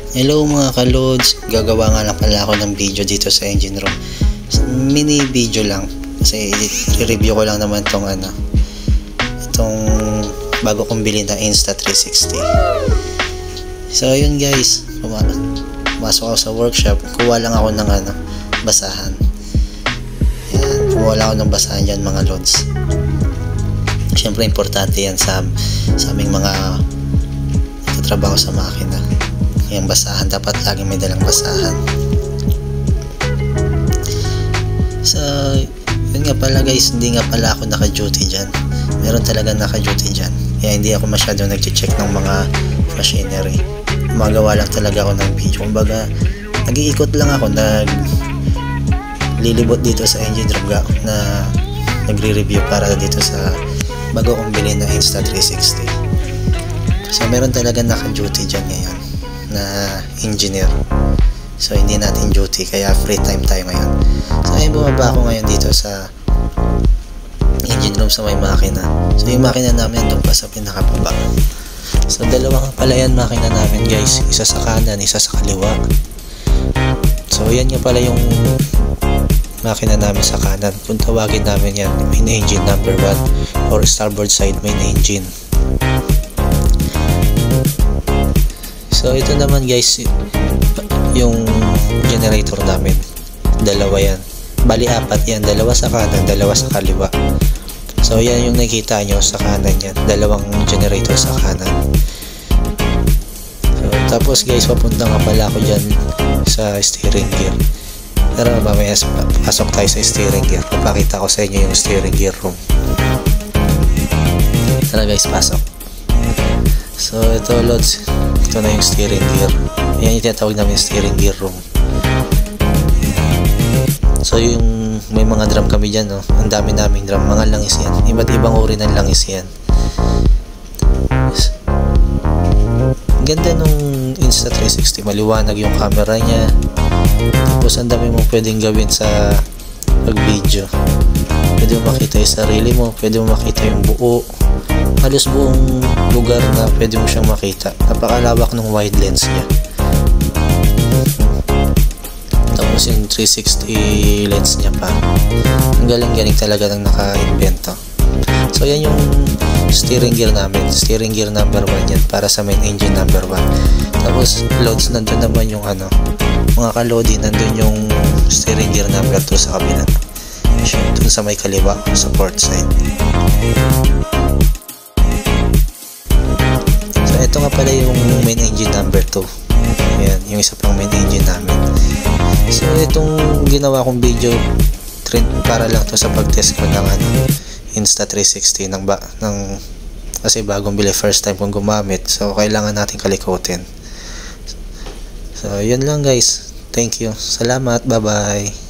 Hello mga kalods, gagawa nga lang pala ako ng video dito sa engine room. Mini video lang kasi i-review ko lang naman itong bago kong bilhin na Insta360. So yun guys, pumasok ako sa workshop, kuha lang ako ng basahan. Yan, kuha lang ako ng basahan dyan mga lods. Siyempre importante yan sa aming mga nagtatrabaho sa makina. Yung basahan, dapat laging may dalang basahan. So yun nga pala guys, hindi nga pala ako naka-duty dyan. Meron talaga naka-duty dyan, kaya hindi ako masyadong nag-check ng mga machinery. Magawa lang talaga ako ng video. Kumbaga nag-iikot lang ako, lilibot dito sa engine room na nagre-review para dito sa bago kong bilhin na Insta360. So meron talaga naka-duty dyan ngayon na engineer. So hindi natin duty, kaya free time tayo ngayon. So ayun, bumaba ako ngayon dito sa engine room sa may makina. So yung makina namin doon pa sa pinakababa. So dalawa nga pala yan makina namin guys, isa sa kanan, isa sa kaliwa. So yan nga pala yung makina namin sa kanan. Kung tawagin namin yan, main engine number 1 or starboard side main engine. So ito naman guys, yung generator namin, dalawa yan, bali apat yan, dalawa sa kanan, dalawa sa kaliwa. So yan yung nakita nyo sa kanan yan, dalawang generator sa kanan. So, tapos guys, papunta nga pala ako dyan sa steering gear. Tara, mamaya pasok tayo sa steering gear, papakita ko sa inyo yung steering gear room. Tara guys, pasok. So ito lods, ito na yung steering gear. Yan yung tinatawag namin steering gear room. So yung may mga drum kami dyan, no? Ang dami naming drum, mga langis yan, iba't ibang uri ng langis yan. Ang ganda nung Insta360, maliwanag yung camera niya. Tapos ang dami mong pwedeng gawin sa pag-video. Pwede mo makita yung sarili mo, pwede mo makita yung buo, halos buong lugar na pwede mo siyang makita. Napakalawak ng wide lens niya. Tapos yung 360 lens niya pa. Ang galing-galing talaga ng naka-invento. So yan yung steering gear namin, steering gear number 1 yan, para sa main engine number 1. Tapos loads, nandun naman yung mga kalodi, nandun yung steering gear number 2 sa kabila, dun sa may kaliwa, sa port side. So ito nga pala yung main engine number 2. Ayan, yung isa pang main engine namin. So itong ginawa kong video para lang to sa pag-test ko ng Insta360 kasi bagong bili, first time kong gumamit. So kailangan natin kalikutin. So yun lang guys. Thank you. Salamat. Bye bye.